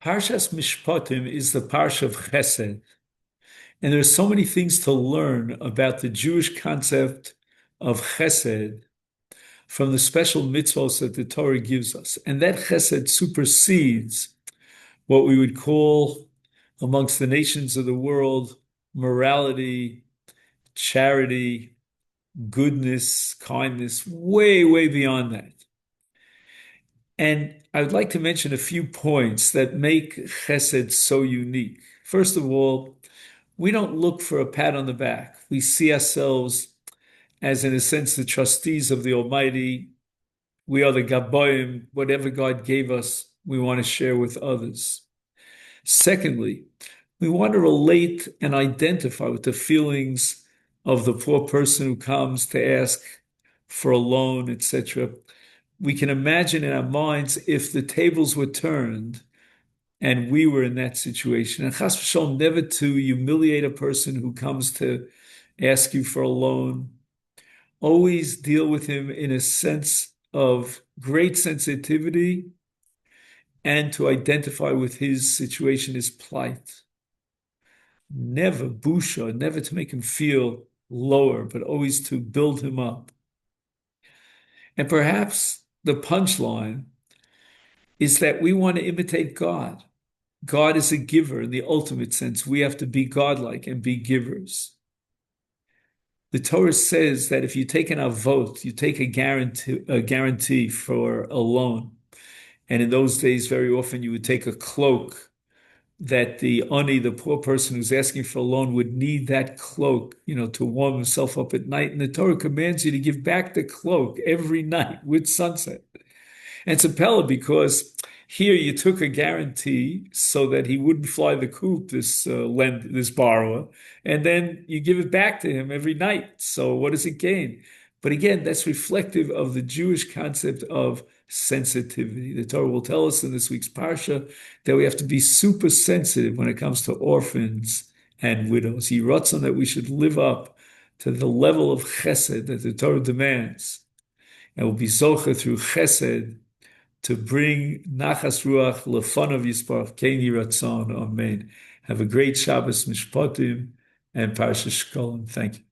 Parshas Mishpatim is the parsha of Chesed, and there are so many things to learn about the Jewish concept of Chesed from the special mitzvahs that the Torah gives us. And that Chesed supersedes what we would call, amongst the nations of the world, morality, charity, goodness, kindness, way, way beyond that. And I would like to mention a few points that make Chesed so unique. First of all, we don't look for a pat on the back. We see ourselves as, in a sense, the trustees of the Almighty. We are the Gaboim. Whatever God gave us, we want to share with others. Secondly, we want to relate and identify with the feelings of the poor person who comes to ask for a loan, etc. We can imagine in our minds if the tables were turned and we were in that situation. And chas v'shalom, never to humiliate a person who comes to ask you for a loan. Always deal with him in a sense of great sensitivity and to identify with his situation, his plight. Never busha, never to make him feel lower, but always to build him up. And perhaps the punchline is that we want to imitate God. God is a giver in the ultimate sense. We have to be godlike and be givers. The Torah says that if you take an avot, you take a guarantee for a loan. And in those days, very often you would take a cloak that the ani, the poor person who's asking for a loan, would need that cloak, to warm himself up at night. And the Torah commands you to give back the cloak every night with sunset. And it's a pella because here you took a guarantee so that he wouldn't fly the coop, this borrower, and then you give it back to him every night. So what does it gain? But again, that's reflective of the Jewish concept of sensitivity. The Torah will tell us in this week's parsha that we have to be super sensitive when it comes to orphans and widows. He writes on that we should live up to the level of chesed that the Torah demands, and we'll be zocher through chesed to bring nachas ruach lefanav yisparach kein yiratzon. Amen. Have a great Shabbos Mishpatim and Parshas Shkolim. Thank you.